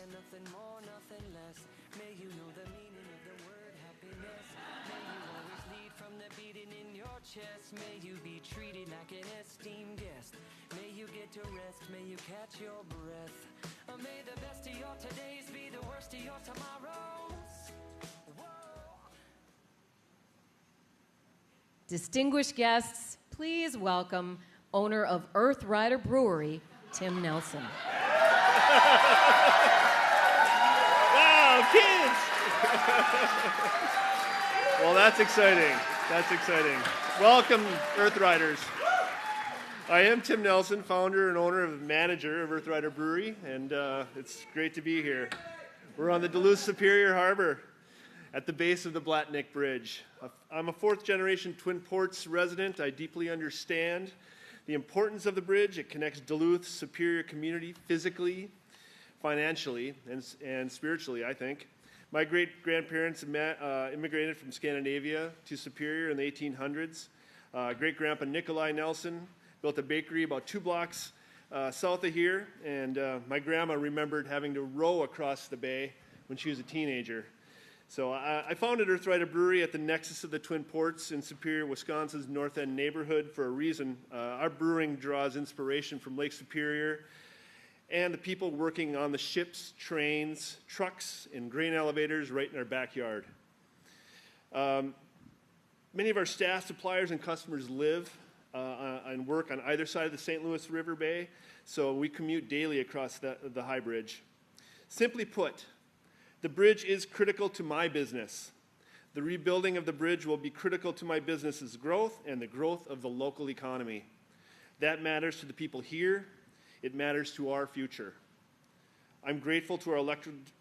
nothing more, nothing less. May you know the meaning of the word happiness. May you always lead from the beating in your chest. May you be treated like an esteemed guest. May you get to rest, may you catch your breath. May the best of your todays be the worst of your tomorrows. Distinguished guests, please welcome owner of Earth Rider Brewery, Tim Nelson. Wow, kids! Well, that's exciting. That's exciting. Welcome, Earth Riders. I am Tim Nelson, founder and owner and manager of Earth Rider Brewery, and it's great to be here. We're on the Duluth Superior Harbor at the base of the Blatnik Bridge. I'm a fourth-generation Twin Ports resident. I deeply understand the importance of the bridge. It connects Duluth Superior community physically, financially, and spiritually, I think. My great-grandparents immigrated from Scandinavia to Superior in the 1800s. Great-grandpa Nikolai Nelson built a bakery about 2 blocks south of here, and my grandma remembered having to row across the bay when she was a teenager. So I founded Earth Rider Brewery at the nexus of the Twin Ports in Superior, Wisconsin's North End neighborhood for a reason. Our brewing draws inspiration from Lake Superior and the people working on the ships, trains, trucks, and grain elevators right in our backyard. Many of our staff, suppliers, and customers live and work on either side of the St. Louis River Bay, so we commute daily across the High Bridge. Simply put, the bridge is critical to my business. The rebuilding of the bridge will be critical to my business's growth and the growth of the local economy. That matters to the people here. It matters to our future. I'm grateful to our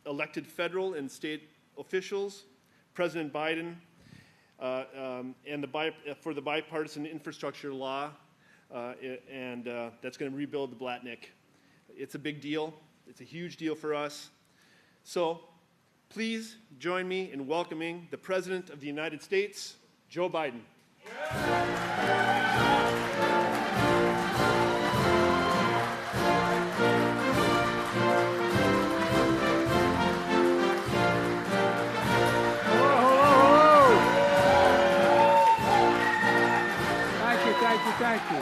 elected federal and state officials, President Biden, and for the Bipartisan Infrastructure Law, and that's going to rebuild the Blatnik. It's a big deal. It's a huge deal for us. So please join me in welcoming the President of the United States, Joe Biden. Thank you.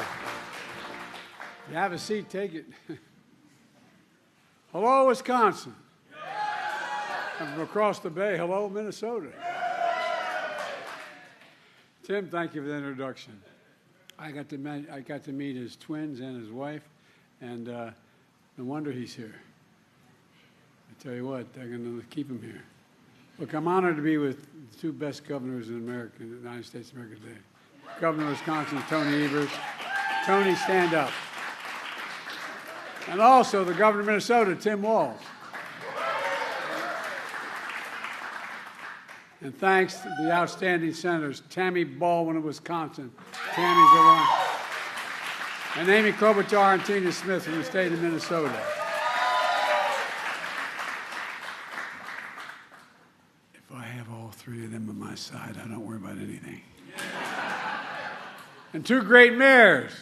You have a seat, take it. Hello, Wisconsin. From across the bay, hello, Minnesota. Tim, thank you for the introduction. I got to meet his twins and his wife, and no wonder he's here. I tell you what, they're going to keep him here. Look, I'm honored to be with the 2 best governors in America, in the United States of America today. Governor of Wisconsin, Tony Evers. Tony, stand up. And also the governor of Minnesota, Tim Walz. And thanks to the outstanding senators, Tammy Baldwin of Wisconsin, Tammy's the one, and Amy Klobuchar and Tina Smith from the state of Minnesota. If I have all 3 of them on my side, I don't worry about anything. And 2 great mayors,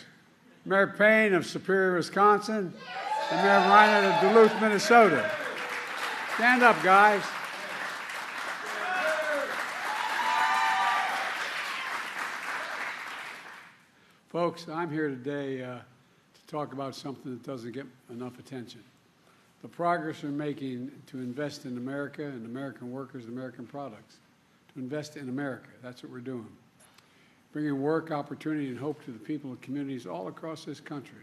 Mayor Payne of Superior, Wisconsin, and Mayor Reinert of Duluth, Minnesota. Stand up, guys. Folks, I'm here today to talk about something that doesn't get enough attention. The progress we're making to invest in America and American workers and American products. To invest in America, that's what we're doing. Bringing work, opportunity, and hope to the people and communities all across this country.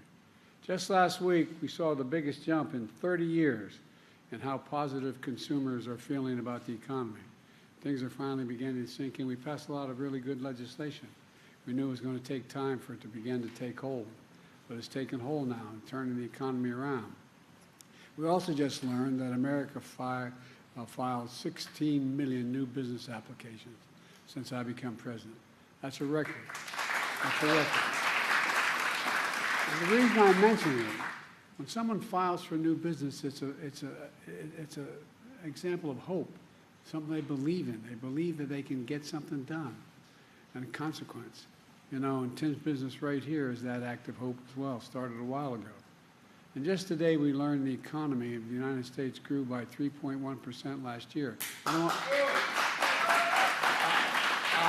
Just last week, we saw the biggest jump in 30 years in how positive consumers are feeling about the economy. Things are finally beginning to sink in. We passed a lot of really good legislation. We knew it was going to take time for it to begin to take hold, but it's taken hold now and turning the economy around. We also just learned that America filed 16 million new business applications since I became president. That's a record. That's a record. And the reason I mention it, when someone files for a new business, it's an example of hope, something they believe in. They believe that they can get something done, and a consequence. You know, and Tim's business right here is that act of hope as well. Started a while ago. And just today we learned the economy of the United States grew by 3.1% last year. I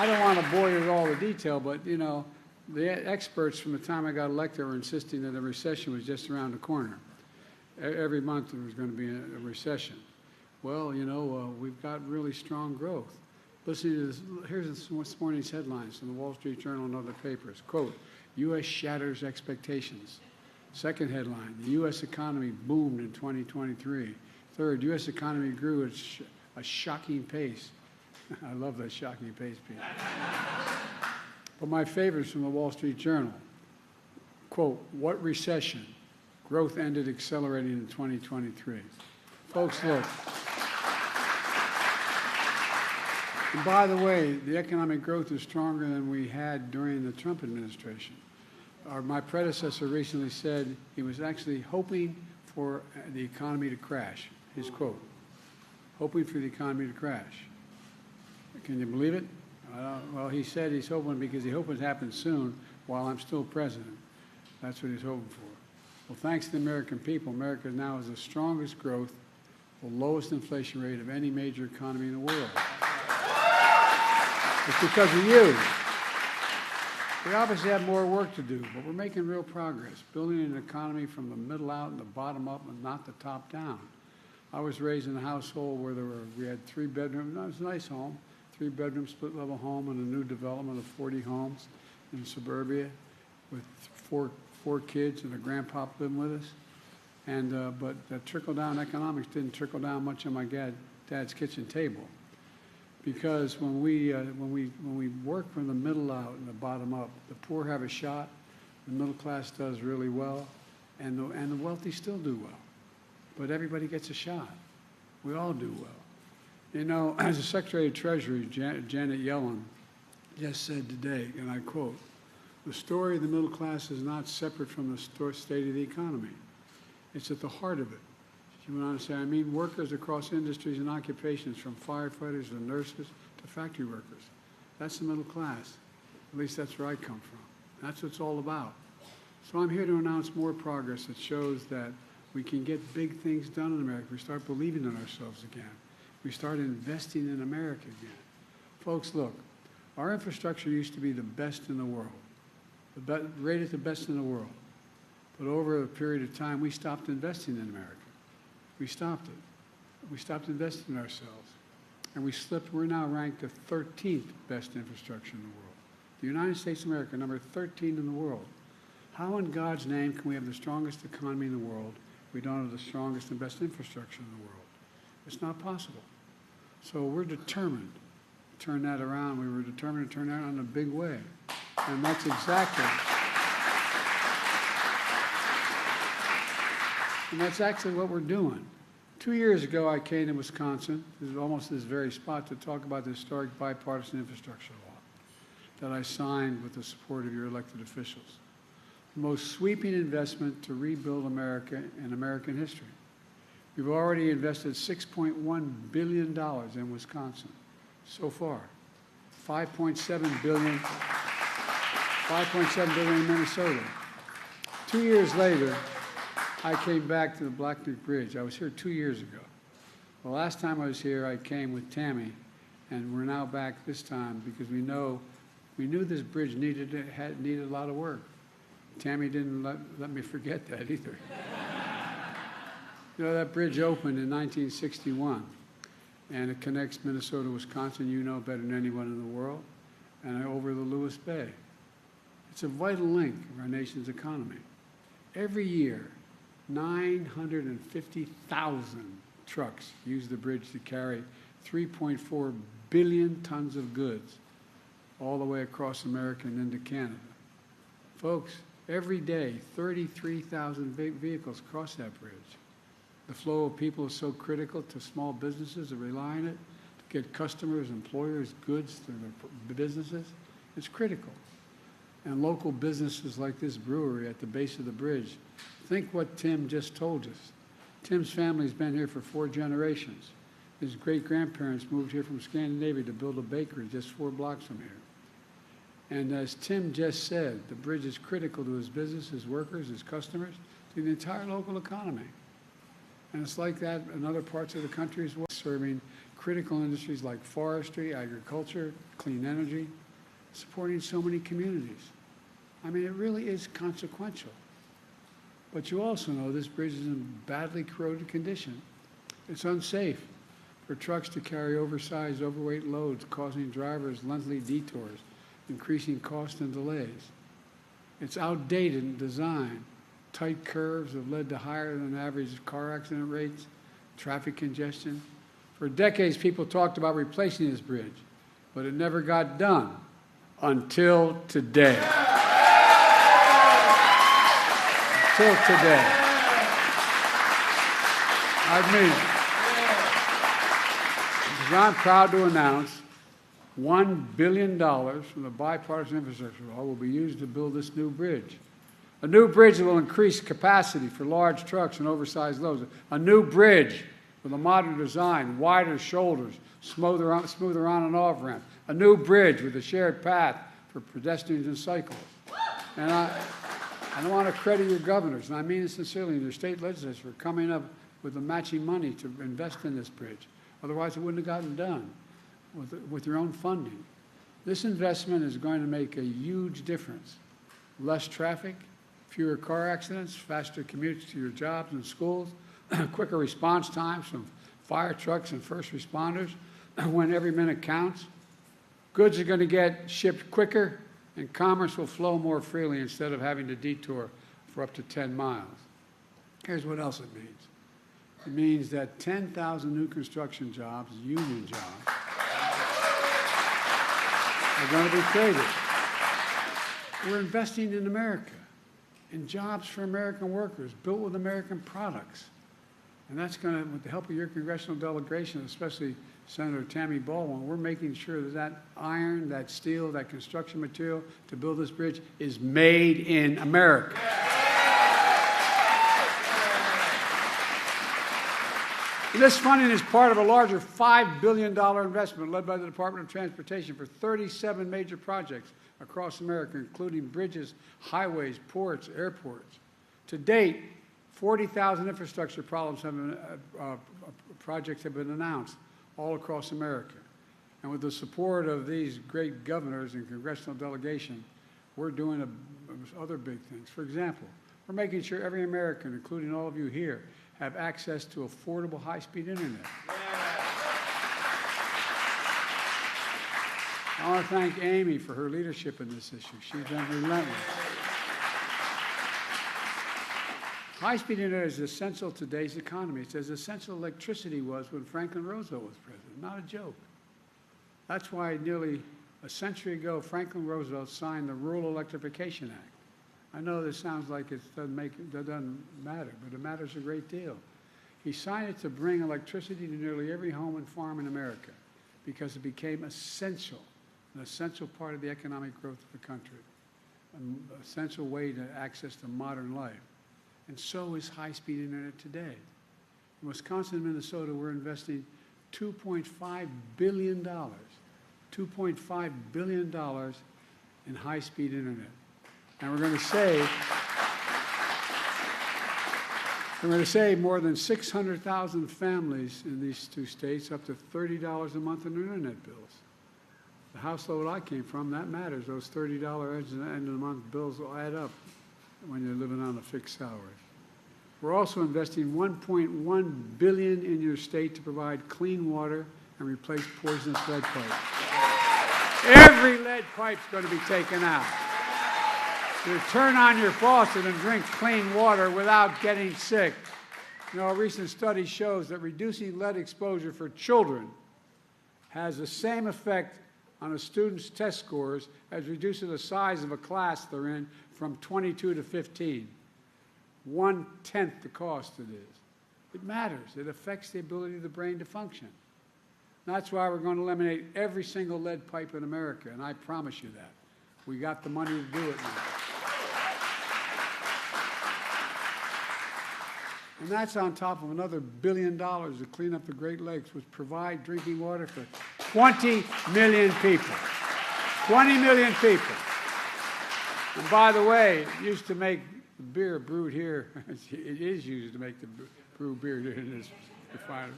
don't want to bore you with all the detail, but, you know, the experts from the time I got elected were insisting that a recession was just around the corner. Every month there was going to be a recession. Well, you know, we've got really strong growth. Listen to this. Here's this morning's headlines from the Wall Street Journal and other papers. Quote, U.S. shatters expectations. Second headline, the U.S. economy boomed in 2023. Third, U.S. economy grew at a shocking pace. I love that shocking pace, Pete. But my favorite is from the Wall Street Journal. Quote, what recession? Growth ended accelerating in 2023. Folks, look. And by the way, the economic growth is stronger than we had during the Trump administration. My predecessor recently said he was actually hoping for the economy to crash. His quote, hoping for the economy to crash. Can you believe it? Well, he said he's hoping because he hopes it happens soon while I'm still president. That's what he's hoping for. Well, thanks to the American people, America now has the strongest growth, the lowest inflation rate of any major economy in the world. It's because of you. We obviously have more work to do, but we're making real progress, building an economy from the middle out and the bottom up and not the top down. I was raised in a household where we had 3 bedrooms. It was a nice home, 3-bedroom split-level home and a new development of 40 homes in suburbia with four kids and a grandpa living with us. And but that trickle-down economics didn't trickle down much on my dad's kitchen table. Because when we work from the middle out and the bottom up, the poor have a shot, the middle class does really well, and the wealthy still do well. But everybody gets a shot. We all do well. You know, as the Secretary of Treasury, Janet Yellen, just said today, and I quote, the story of the middle class is not separate from the state of the economy. It's at the heart of it. She went on to say, I mean workers across industries and occupations, from firefighters to nurses to factory workers. That's the middle class. At least that's where I come from. That's what it's all about. So I'm here to announce more progress that shows that we can get big things done in America. We start believing in ourselves again. We start investing in America again. Folks, look, our infrastructure used to be the best in the world, rated the best in the world. But over a period of time, we stopped investing in America. We stopped it. We stopped investing in ourselves. And we slipped. We're now ranked the 13th best infrastructure in the world. The United States of America, number 13 in the world. How in God's name can we have the strongest economy in the world if we don't have the strongest and best infrastructure in the world? It's not possible. So we're determined to turn that around. We were determined to turn that around in a big way. And that's actually what we're doing. 2 years ago, I came to Wisconsin, almost this very spot, to talk about the historic Bipartisan Infrastructure Law that I signed with the support of your elected officials. The most sweeping investment to rebuild America in American history. We've already invested $6.1 billion in Wisconsin so far. $5.7 billion in Minnesota. 2 years later, I came back to the Blatnik Bridge. I was here 2 years ago. The last time I was here, I came with Tammy, and we're now back this time because we knew this bridge needed a lot of work. Tammy didn't let me forget that either. You know, that bridge opened in 1961, and it connects Minnesota, Wisconsin, you know better than anyone in the world, and over the Lewis Bay. It's a vital link of our nation's economy. Every year, 950,000 trucks use the bridge to carry 3.4 billion tons of goods all the way across America and into Canada. Folks, every day, 33,000 vehicles cross that bridge. The flow of people is so critical to small businesses that rely on it to get customers, employers, goods to their businesses. It's critical. And local businesses like this brewery at the base of the bridge, think what Tim just told us. Tim's family's been here for 4 generations. His great-grandparents moved here from Scandinavia to build a bakery just 4 blocks from here. And as Tim just said, the bridge is critical to his business, his workers, his customers, to the entire local economy. And it's like that in other parts of the country as well, serving critical industries like forestry, agriculture, clean energy, supporting so many communities. I mean, it really is consequential. But you also know this bridge is in badly corroded condition. It's unsafe for trucks to carry oversized, overweight loads, causing drivers lengthy detours, increasing costs and delays. It's outdated in design. Tight curves have led to higher than average car accident rates, traffic congestion. For decades, people talked about replacing this bridge, but it never got done until today. Until today. I mean, because I'm proud to announce $1 billion from the Bipartisan Infrastructure Law will be used to build this new bridge. A new bridge that will increase capacity for large trucks and oversized loads. A new bridge with a modern design, wider shoulders, smoother on and off ramp. A new bridge with a shared path for pedestrians and cyclists. And I want to credit your governors, and I mean it sincerely, and your state legislatures for coming up with the matching money to invest in this bridge. Otherwise, it wouldn't have gotten done with your own funding. This investment is going to make a huge difference. Less traffic, fewer car accidents, faster commutes to your jobs and schools, quicker response times from fire trucks and first responders when every minute counts. Goods are going to get shipped quicker, and commerce will flow more freely instead of having to detour for up to 10 miles. Here's what else it means. It means that 10,000 new construction jobs, union jobs, are going to be created. We're investing in America, in jobs for American workers, built with American products. And that's going to, with the help of your congressional delegation, especially Senator Tammy Baldwin, we're making sure that that iron, that steel, that construction material to build this bridge is made in America. This funding is part of a larger $5 billion investment led by the Department of Transportation for 37 major projects across America, including bridges, highways, ports, airports. To date, 40,000 infrastructure projects have been announced all across America. And with the support of these great governors and congressional delegation, we're doing other big things. For example, we're making sure every American, including all of you here, have access to affordable high-speed internet. I want to thank Amy for her leadership in this issue. She's been relentless. High-speed internet is essential to today's economy. It's as essential as electricity was when Franklin Roosevelt was president. Not a joke. That's why nearly a century ago, Franklin Roosevelt signed the Rural Electrification Act. I know this sounds like it doesn't matter, but it matters a great deal. He signed it to bring electricity to nearly every home and farm in America because it became essential, an essential part of the economic growth of the country, an essential way to access to modern life. And so is high-speed internet today. In Wisconsin and Minnesota, we're investing $2.5 billion, $2.5 billion in high-speed internet. And we're going to save more than 600,000 families in these two states up to $30 a month in their internet bills. The household I came from, that matters. Those $30 at the end of the month bills will add up when you're living on a fixed salary. We're also investing $1.1 billion in your state to provide clean water and replace poisonous lead pipes. Every lead pipe's going to be taken out. You turn on your faucet and drink clean water without getting sick. You know, a recent study shows that reducing lead exposure for children has the same effect on a student's test scores as reducing the size of a class they're in from 22 to 15. 1/10 the cost it is. It matters. It affects the ability of the brain to function. That's why we're going to eliminate every single lead pipe in America, and I promise you that. We got the money to do it now. And that's on top of another $1 billion to clean up the Great Lakes, which provide drinking water for 20 million people. 20 million people. And by the way, it used to make The beer brewed here, it is used to make the brew beer in this refinery.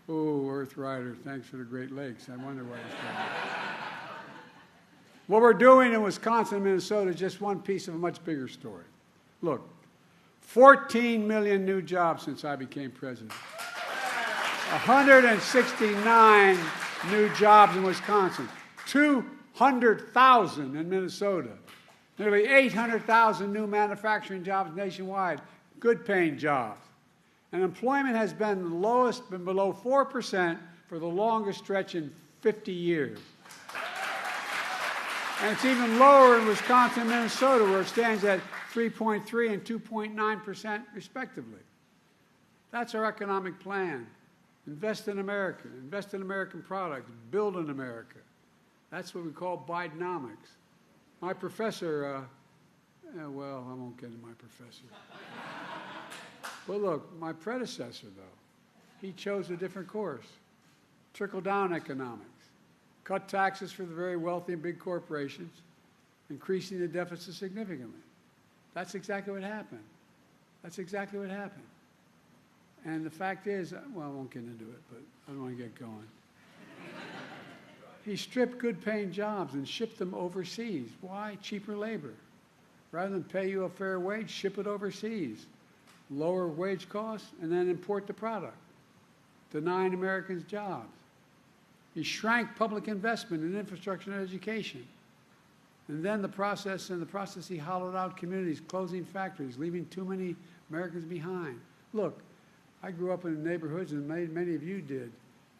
Oh, Earth Rider, thanks for the Great Lakes. I wonder why it's called. What we're doing in Wisconsin and Minnesota is just one piece of a much bigger story. Look, 14 million new jobs since I became president. 169 new jobs in Wisconsin. 200,000 in Minnesota. Nearly 800,000 new manufacturing jobs nationwide. Good paying jobs. And employment has been the lowest, been below 4% for the longest stretch in 50 years. And it's even lower in Wisconsin and Minnesota, where it stands at 3.3 and 2.9% respectively. That's our economic plan. Invest in America, invest in American products, build in America. That's what we call Bidenomics. My professor, well, I won't get into my professor. But look, my predecessor, though, he chose a different course. Trickle-down economics. Cut taxes for the very wealthy and big corporations, increasing the deficit significantly. That's exactly what happened. That's exactly what happened. And the fact is, well, I won't get into it, but I don't want to get going. He stripped good-paying jobs and shipped them overseas. Why? Cheaper labor. Rather than pay you a fair wage, ship it overseas. Lower wage costs, and then import the product, denying Americans jobs. He shrank public investment in infrastructure and education. And then in the process, he hollowed out communities, closing factories, leaving too many Americans behind. Look, I grew up in neighborhoods, and many of you did,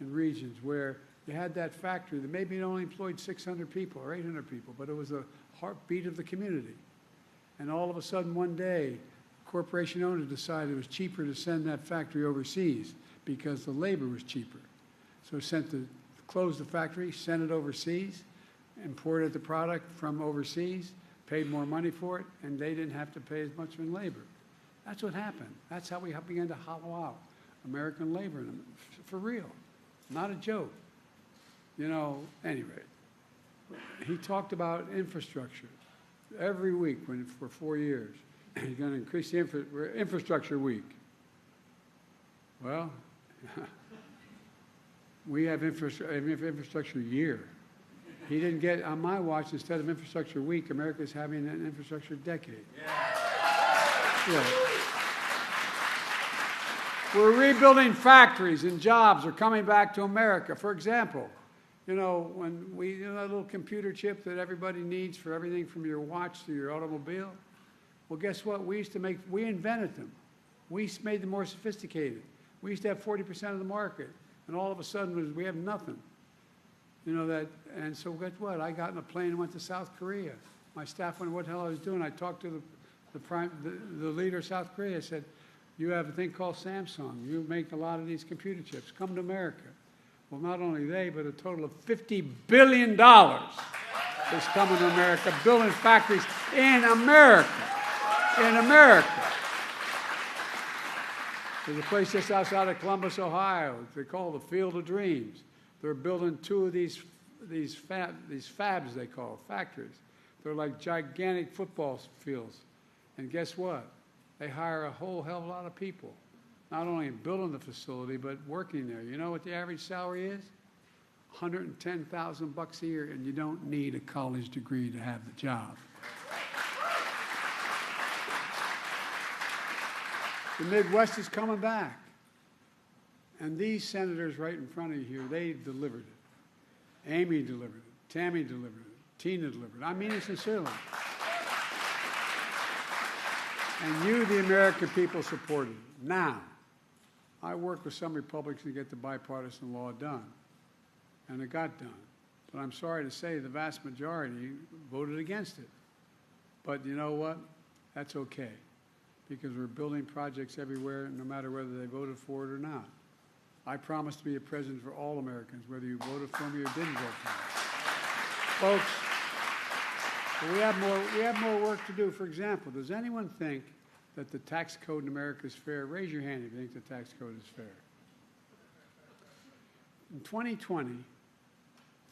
in regions where you had that factory that maybe only employed 600 people or 800 people, but it was the heartbeat of the community. And all of a sudden, one day, corporation owners decided it was cheaper to send that factory overseas because the labor was cheaper. So closed the factory, sent it overseas, imported the product from overseas, paid more money for it, and they didn't have to pay as much in labor. That's what happened. That's how we began to hollow out American labor, for real, not a joke. You know, anyway, he talked about infrastructure every week for 4 years. He's going to increase the infrastructure week. Well, we have infrastructure year. He didn't get, on my watch, instead of infrastructure week, America's having an infrastructure decade. Yeah. We're rebuilding factories and jobs are coming back to America. For example, you know, when that little computer chip that everybody needs for everything from your watch to your automobile, well, guess what? We invented them. We made them more sophisticated. We used to have 40% of the market, and all of a sudden we have nothing. You know that, and so guess what? I got in a plane and went to South Korea. My staff wondered what the hell I was doing. I talked to the leader of South Korea. I said, "You have a thing called Samsung. You make a lot of these computer chips. Come to America." Well, not only they, but a total of $50 billion is coming to America, building factories in America. In America. There's a place just outside of Columbus, Ohio. They call the Field of Dreams. They're building 2 of these fabs, they call factories. They're like gigantic football fields. And guess what? They hire a whole hell of a lot of people, not only in building the facility, but working there. You know what the average salary is? $110,000 a year, and you don't need a college degree to have the job. The Midwest is coming back. And these senators right in front of you here, they delivered it. Amy delivered it. Tammy delivered it. Tina delivered it. I mean it sincerely. And you, the American people, supported it. Now, I worked with some Republicans to get the bipartisan law done. And it got done. But I'm sorry to say the vast majority voted against it. But you know what? That's okay. Because we're building projects everywhere, no matter whether they voted for it or not. I promise to be a president for all Americans, whether you voted for me or didn't vote for me. Folks, we have more work to do. For example, does anyone think that the tax code in America is fair? Raise your hand if you think the tax code is fair. In 2020,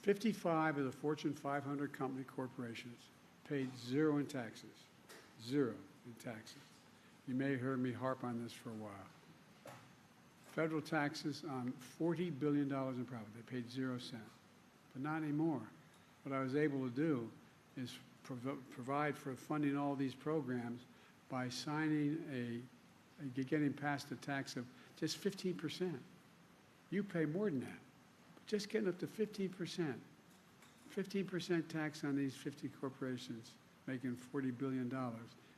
55 of the Fortune 500 company corporations paid 0 in taxes. 0. in taxes. You may have heard me harp on this for a while. Federal taxes on $40 billion in profit. They paid 0 cents. But not anymore. What I was able to do is provide for funding all these programs by signing getting past a tax of just 15%. You pay more than that. But just getting up to 15%. 15% tax on these 50 corporations making $40 billion.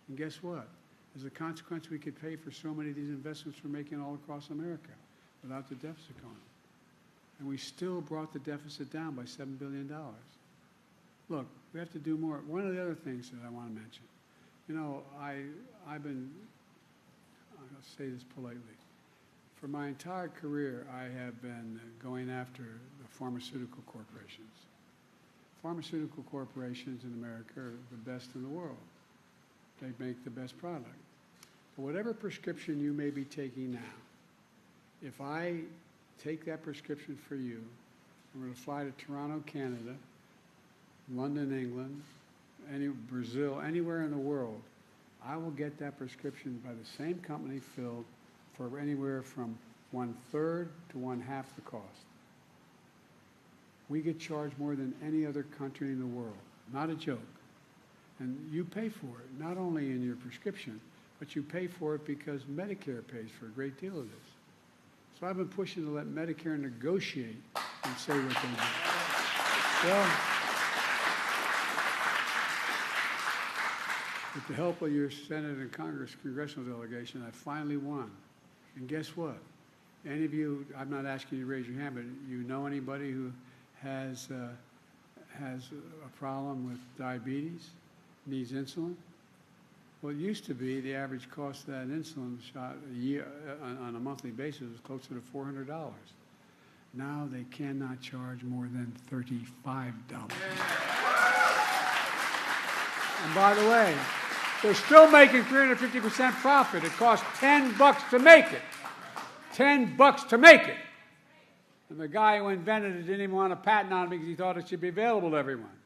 And guess what? As a consequence, we could pay for so many of these investments we're making all across America without the deficit going. And we still brought the deficit down by $7 billion. Look, we have to do more. One of the other things that I want to mention, you know, I'll say this politely. For my entire career, I have been going after the pharmaceutical corporations. Pharmaceutical corporations in America are the best in the world. They make the best product. But whatever prescription you may be taking now, if I take that prescription for you, I'm going to fly to Toronto, Canada, London, England, Brazil, anywhere in the world, I will get that prescription by the same company filled for anywhere from 1/3 to 1/2 the cost. We get charged more than any other country in the world. Not a joke. And you pay for it, not only in your prescription, but you pay for it because Medicare pays for a great deal of this. So I've been pushing to let Medicare negotiate and say what they do. Well, with the help of your Senate and Congress congressional delegation, I finally won. And guess what? Any of you, I'm not asking you to raise your hand, but you know anybody who has a problem with diabetes, needs insulin? Well, it used to be the average cost of that insulin shot a year on a monthly basis was closer to $400. Now they cannot charge more than $35. And by the way, they're still making 350% profit. It costs $10 to make it. $10 to make it. And the guy who invented it didn't even want a patent on it because he thought it should be available to everyone.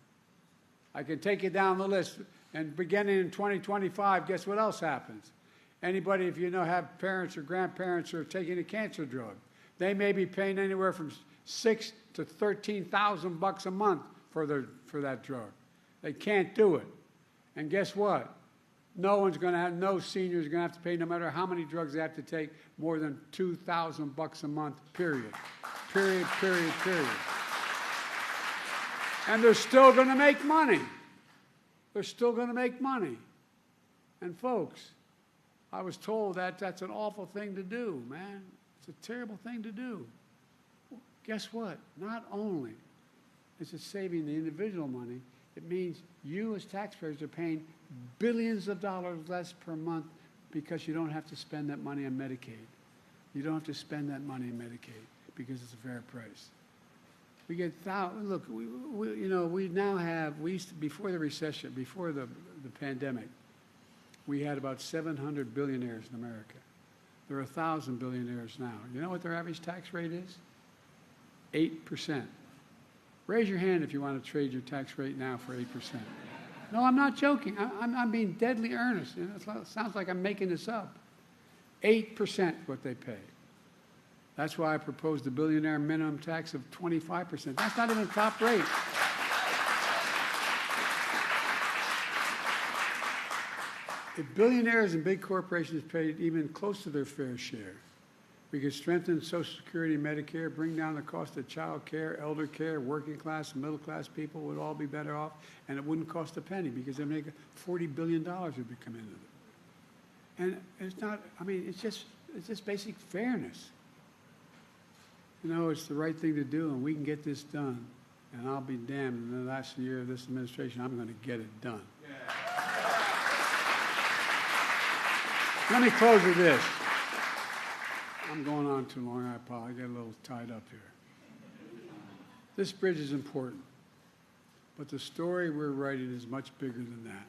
I can take you down the list. And beginning in 2025, guess what else happens? Anybody, if you know, have parents or grandparents who are taking a cancer drug, they may be paying anywhere from $6,000 to $13,000 a month for that drug. They can't do it. And guess what? No senior is going to have to pay, no matter how many drugs they have to take, more than $2,000 a month, period. Period, period, period. And they're still going to make money. They're still going to make money. And folks, I was told that that's an awful thing to do, man. It's a terrible thing to do. Guess what? Not only is it saving the individual money, it means you as taxpayers are paying billions of dollars less per month because you don't have to spend that money on Medicaid. You don't have to spend that money on Medicaid because it's a fair price. We get look. We now have. We used to, before the recession, before the pandemic, we had about 700 billionaires in America. There are 1,000 billionaires now. You know what their average tax rate is? 8%. Raise your hand if you want to trade your tax rate now for 8%. No, I'm not joking. I'm being deadly earnest. You know, it sounds like I'm making this up. 8% what they pay. That's why I proposed a billionaire minimum tax of 25%. That's not even top rate. If billionaires and big corporations paid even close to their fair share, we could strengthen Social Security and Medicare, bring down the cost of child care, elder care, working class and middle class people would all be better off, and it wouldn't cost a penny because they make $40 billion would be coming into it. And it's not, I mean, it's just basic fairness. You know, it's the right thing to do, and we can get this done. And I'll be damned, in the last year of this administration, I'm going to get it done. Yeah. Let me close with this. I'm going on too long. I apologize. I get a little tied up here. This bridge is important, but the story we're writing is much bigger than that.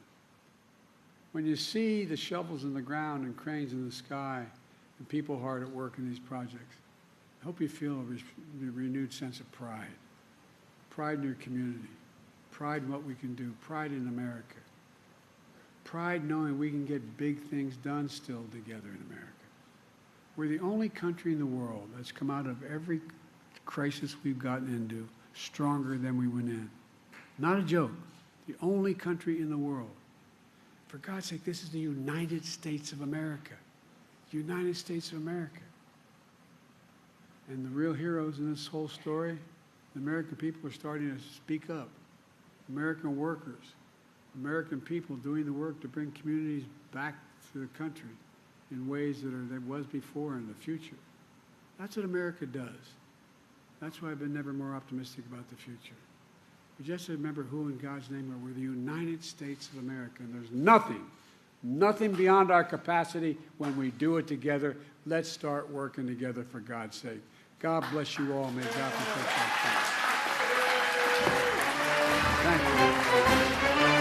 When you see the shovels in the ground and cranes in the sky and people hard at work in these projects, I hope you feel a renewed sense of pride. Pride in your community. Pride in what we can do. Pride in America. pride knowing we can get big things done still together in America. We're the only country in the world that's come out of every crisis we've gotten into stronger than we went in. Not a joke. The only country in the world. For God's sake, this is the United States of America. United States of America. And the real heroes in this whole story, the American people are starting to speak up. American workers, American people doing the work to bring communities back to the country in ways that was before and the future. That's what America does. That's why I've been never more optimistic about the future. We just remember who in God's name are. We're the United States of America, and there's nothing beyond our capacity when we do it together. Let's start working together for God's sake. God bless you all. May God protect our country. Thank you.